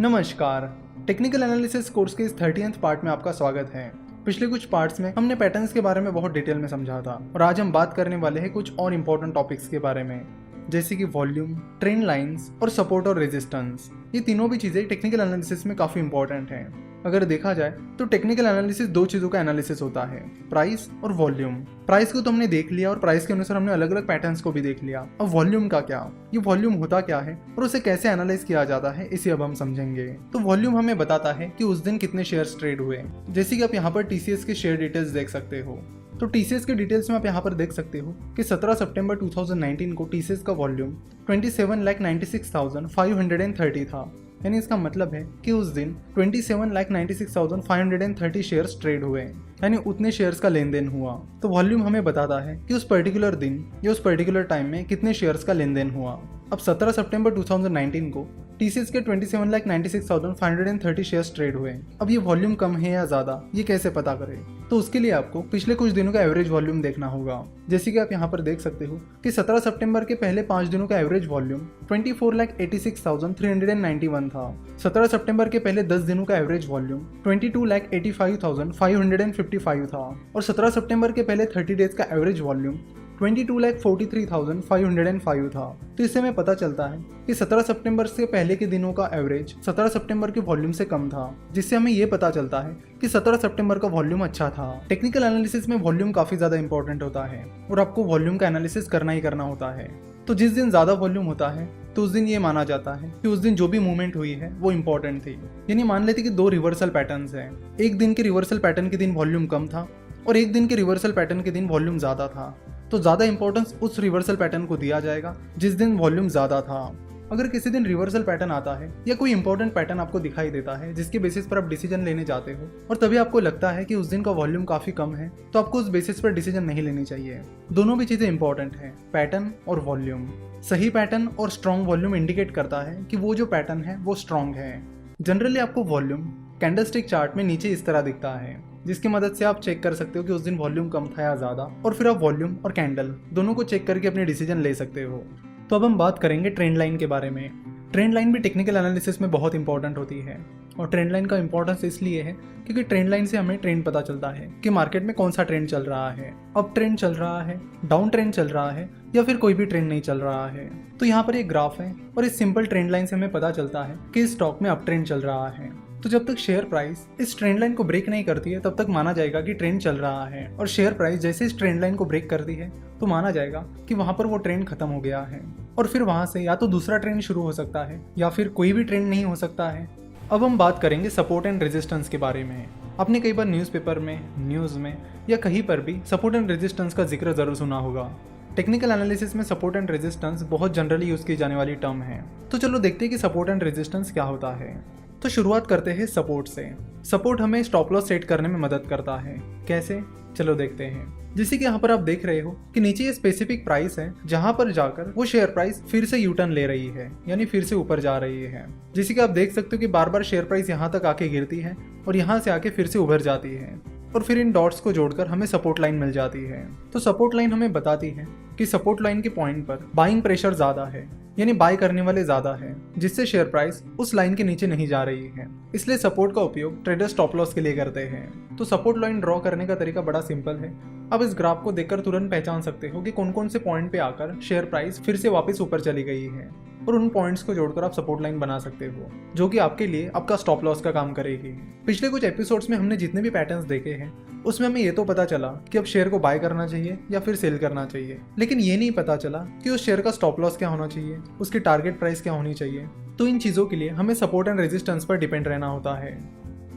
नमस्कार। Technical analysis course के इस 30th पार्ट में आपका स्वागत है। पिछले कुछ पार्ट्स में हमने पैटर्न्स के बारे में बहुत डिटेल में समझा था और आज हम बात करने वाले हैं कुछ और इम्पोर्टेंट टॉपिक्स के बारे में, जैसे कि वॉल्यूम, ट्रेंड लाइंस और सपोर्ट और रेजिस्टेंस। ये तीनों भी चीज़ें टेक्निकल एनालिसिस में काफ़ी इंपॉर्टेंट हैं। अगर देखा जाए तो टेक्निकल एनालिसिस दो चीज़ों का एनालिसिस होता है, प्राइस और वॉल्यूम। प्राइस को तो हमने देख लिया और प्राइस के अनुसार हमने अलग अलग पैटर्न्स को भी देख लिया। अब वॉल्यूम का क्या, ये वॉल्यूम होता क्या है और उसे कैसे एनालाइज किया जाता है, इसे अब हम समझेंगे। तो वॉल्यूम हमें बताता है कि उस दिन कितने शेयर्स ट्रेड हुए। जैसे कि आप यहाँ पर टीसीएस के शेयर डिटेल्स देख सकते हो। तो टीसीएस के डिटेल्स में आप यहाँ पर देख सकते हो कि 17 सितंबर 2019 को टीसीएस का वॉल्यूम 27,96,530 था। यानी इसका मतलब है कि उस दिन 27,96,530 शेयर्स ट्रेड हुए, यानी उतने शेयर्स का लेन देन हुआ। तो वॉल्यूम हमें बताता है कि उस पर्टिकुलर दिन या उस पर्टिकुलर टाइम में कितने शेयर्स का लेन देन हुआ। अब 17 सितंबर 2019 को टीसीएस के 27,96,530 शेयर्स ट्रेड हुए। अब ये वॉल्यूम कम है या ज़्यादा, ये कैसे पता करें? तो उसके लिए आपको पिछले कुछ दिनों का एवरेज वॉल्यूम देखना होगा। जैसे कि आप यहाँ पर देख सकते हो कि 17 सितंबर के पहले 5 दिनों का एवरेज वॉल्यूम 24,86,391 था। 17 सितंबर के पहले 10 दिनों का एवरेज वॉल्यूम 22,85,555 था और 17 सितंबर के पहले 30 डेज का एवरेज वॉल्यूम 22,43,505 था। तो इससे हमें पता चलता है कि 17 सितंबर से पहले के दिनों का एवरेज 17 सितंबर के वॉल्यूम से कम था, जिससे हमें ये पता चलता है कि 17 सितंबर का वॉल्यूम अच्छा था। टेक्निकल एनालिसिस में वॉल्यूम काफी ज्यादा इंपॉर्टेंट होता है और आपको वॉल्यूम का एनालिसिस करना ही करना होता है। तो जिस दिन ज्यादा वॉल्यूम होता है तो उस दिन ये माना जाता है कि उस दिन जो भी मूवमेंट हुई है वो इंपॉर्टेंट थी। यानी मान लेते कि दो रिवर्सल पैटर्न्स हैं। एक दिन के रिवर्सल पैटर्न के दिन वॉल्यूम कम था और एक दिन के रिवर्सल पैटर्न के दिन वॉल्यूम ज्यादा था। तो ज्यादा इंपॉर्टेंस उस रिवर्सल पैटर्न को दिया जाएगा जिस दिन वॉल्यूम ज्यादा था। अगर किसी दिन रिवर्सल पैटर्न आता है या कोई इंपॉर्टेंट पैटर्न आपको दिखाई देता है जिसके बेसिस पर आप डिसीजन लेने जाते हो और तभी आपको लगता है कि उस दिन का वॉल्यूम काफी कम है, तो आपको उस बेसिस पर डिसीजन नहीं लेनी चाहिए। दोनों भी चीजें इंपॉर्टेंट है, पैटर्न और वॉल्यूम। सही पैटर्न और स्ट्रॉन्ग वॉल्यूम इंडिकेट करता है कि वो जो पैटर्न है वो स्ट्रॉन्ग है। जनरली आपको वॉल्यूम कैंडलस्टिक चार्ट में नीचे इस तरह दिखता है, जिसकी मदद से आप चेक कर सकते हो कि उस दिन वॉल्यूम कम था या ज्यादा, और फिर आप वॉल्यूम और कैंडल दोनों को चेक करके अपने डिसीजन ले सकते हो। तो अब हम बात करेंगे ट्रेंड लाइन के बारे में। ट्रेंड लाइन भी टेक्निकल एनालिसिस में बहुत इंपॉर्टेंट होती है और ट्रेंड लाइन का इंपॉर्टेंस इसलिए है क्योंकि ट्रेंड लाइन से हमें ट्रेंड पता चलता है कि मार्केट में कौन सा ट्रेंड चल रहा है, अप ट्रेंड चल रहा है, डाउन ट्रेंड चल रहा है या फिर कोई भी ट्रेंड नहीं चल रहा है। तो यहाँ पर एक ग्राफ है और इस सिंपल ट्रेंड लाइन से हमें पता चलता है कि इस स्टॉक में अप ट्रेंड चल रहा है। तो जब तक शेयर प्राइस इस ट्रेंड लाइन को ब्रेक नहीं करती है तब तक माना जाएगा कि ट्रेंड चल रहा है, और शेयर प्राइस जैसे इस ट्रेंड लाइन को ब्रेक करती है तो माना जाएगा कि वहां पर वो ट्रेंड खत्म हो गया है और फिर वहां से या तो दूसरा ट्रेंड शुरू हो सकता है या फिर कोई भी ट्रेंड नहीं हो सकता है। अब हम बात करेंगे सपोर्ट एंड रेजिस्टेंस के बारे में। आपने कई बार न्यूज़पेपर में, न्यूज़ में या कहीं पर भी सपोर्ट एंड रेजिस्टेंस का जिक्र जरूर सुना होगा। टेक्निकल एनालिसिस में सपोर्ट एंड रेजिस्टेंस बहुत जनरली यूज की जाने वाली टर्म है। तो चलो देखते हैं कि सपोर्ट एंड रेजिस्टेंस क्या होता है। तो शुरुआत करते हैं सपोर्ट से। सपोर्ट हमें स्टॉप लॉस सेट करने में मदद करता है। कैसे? चलो देखते हैं। जैसे कि यहाँ पर आप देख रहे हो कि नीचे ये स्पेसिफिक प्राइस है जहां पर जाकर वो शेयर प्राइस फिर से यूटर्न ले रही है, यानी फिर से ऊपर जा रही है। जैसे कि आप देख सकते हो कि बार बार शेयर प्राइस यहाँ तक आके गिरती है और यहाँ से आके फिर से उभर जाती है और फिर इन डॉट्स को जोड़कर हमें सपोर्ट लाइन मिल जाती है। तो सपोर्ट लाइन हमें बताती है कि सपोर्ट लाइन के पॉइंट पर बाइंग प्रेशर ज्यादा है, यानी बाय करने वाले ज्यादा है, जिससे शेयर प्राइस उस लाइन के नीचे नहीं जा रही है। इसलिए सपोर्ट का उपयोग ट्रेडर स्टॉप लॉस के लिए करते हैं। तो सपोर्ट लाइन ड्रॉ करने का तरीका बड़ा सिंपल है। आप इस ग्राफ को देखकर तुरंत पहचान सकते हो कि कौन कौन से पॉइंट पे आकर शेयर प्राइस फिर से वापस ऊपर चली गई है, और उन पॉइंट्स को जोड़कर आप सपोर्ट लाइन बना सकते हो जो कि आपके लिए आपका स्टॉप लॉस का काम करेगी। पिछले कुछ एपिसोड्स में हमने जितने भी पैटर्न्स देखे हैं उसमें हमें ये तो पता चला कि अब शेयर को बाय करना चाहिए या फिर सेल करना चाहिए, लेकिन ये नहीं पता चला कि उस शेयर का स्टॉप लॉस क्या होना चाहिए, उसकी टारगेट प्राइस क्या होनी चाहिए। तो इन चीजों के लिए हमें सपोर्ट एंड रेजिस्टेंस पर डिपेंड रहना होता है।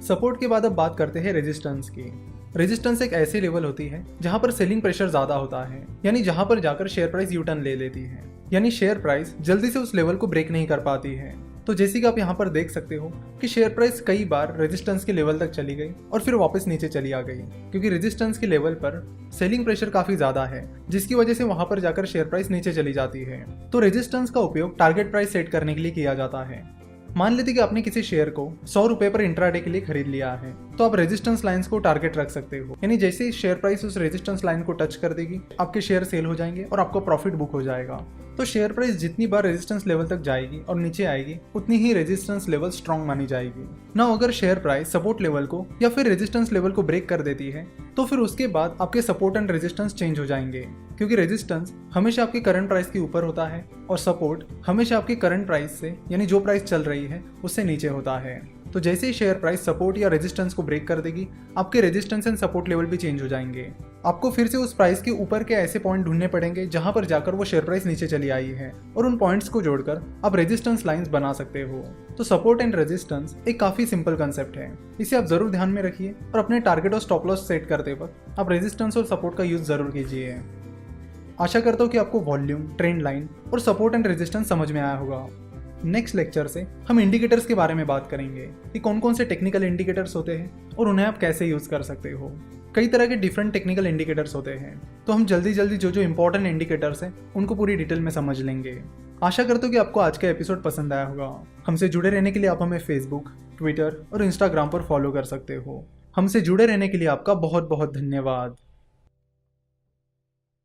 सपोर्ट के बाद अब बात करते हैं रेजिस्टेंस की। रेजिस्टेंस एक ऐसी लेवल होती है जहां पर सेलिंग प्रेशर ज्यादा होता है, यानी जहां पर जाकर शेयर प्राइस यूटर्न ले लेती है, यानी शेयर प्राइस जल्दी से उस लेवल को ब्रेक नहीं कर पाती है। तो जैसे कि आप यहाँ पर देख सकते हो कि शेयर प्राइस कई बार रेजिस्टेंस के लेवल तक चली गई और फिर वापस नीचे चली आ गई, क्योंकि रेजिस्टेंस के लेवल पर सेलिंग प्रेशर काफी ज्यादा है, जिसकी वजह से वहां पर जाकर शेयर प्राइस नीचे चली जाती है। तो रेजिस्टेंस का उपयोग टारगेट प्राइस सेट करने के लिए किया जाता है। मान लेते कि आपने किसी शेयर को 100 रुपए पर इंट्राडे के लिए खरीद लिया है, तो आप रेजिस्टेंस लाइंस को टारगेट रख सकते हो, यानी जैसे ही शेयर प्राइस उस रेजिस्टेंस लाइन को टच कर देगी आपके शेयर सेल हो जाएंगे और आपका प्रॉफिट बुक हो जाएगा। तो शेयर प्राइस जितनी बार रेजिस्टेंस लेवल तक जाएगी और नीचे आएगी उतनी ही रेजिस्टेंस लेवल स्ट्रांग मानी जाएगी। ना अगर शेयर प्राइस सपोर्ट लेवल को या फिर रेजिस्टेंस लेवल को ब्रेक कर देती है तो फिर उसके बाद आपके सपोर्ट एंड रेजिस्टेंस चेंज हो जाएंगे, क्योंकि रेजिस्टेंस हमेशा आपके करंट प्राइस के ऊपर होता है और सपोर्ट हमेशा आपके करंट प्राइस से यानी जो प्राइस चल रही है उससे नीचे होता है। तो जैसे ही शेयर प्राइस सपोर्ट या रेजिस्टेंस को ब्रेक कर देगी आपके रेजिस्टेंस एंड सपोर्ट लेवल भी चेंज हो जाएंगे। आपको फिर से उस प्राइस के ऊपर के ऐसे पॉइंट ढूंढने पड़ेंगे जहां पर जाकर वो शेयर प्राइस नीचे चली आई है और उन पॉइंट्स को जोड़कर आप रेजिस्टेंस लाइंस बना सकते हो। तो सपोर्ट एंड रेजिस्टेंस एक काफी सिंपल कंसेप्ट है, इसे आप जरूर ध्यान में रखिए और अपने टारगेट और स्टॉप लॉस सेट करते वक्त आप रेजिस्टेंस और सपोर्ट का यूज जरूर कीजिए। आशा करता हूँ कि आपको वॉल्यूम, ट्रेंड लाइन और सपोर्ट एंड रेजिस्टेंस समझ में आया होगा। नेक्स्ट लेक्चर से हम इंडिकेटर्स के बारे में बात करेंगे कि कौन कौन से टेक्निकल इंडिकेटर्स होते हैं और उन्हें आप कैसे यूज कर सकते हो। कई तरह के डिफरेंट टेक्निकल इंडिकेटर्स होते हैं, तो हम जल्दी जल्दी जो इंपॉर्टेंट इंडिकेटर्स हैं उनको पूरी डिटेल में समझ लेंगे। आशा करता हूँ कि आपको आज का एपिसोड पसंद आया होगा। हमसे जुड़े रहने के लिए आप हमें फेसबुक, ट्विटर और इंस्टाग्राम पर फॉलो कर सकते हो। हमसे जुड़े रहने के लिए आपका बहुत बहुत धन्यवाद।